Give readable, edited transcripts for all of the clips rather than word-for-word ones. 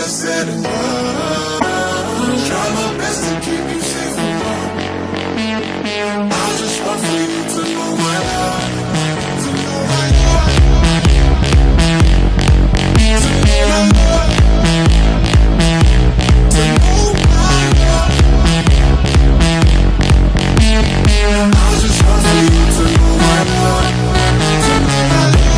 is said and done, try my best to keep you safe from harm. I just want for you to know my love, to know my love, to know my love, to know my love. I just want for you to know my love, to know my love.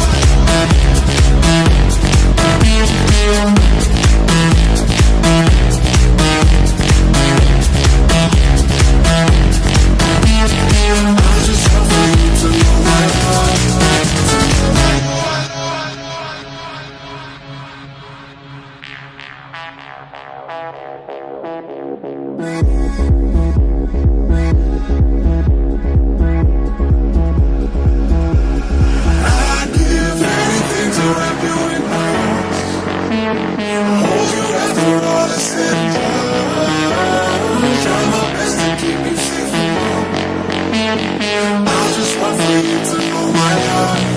I just want for you to know my love.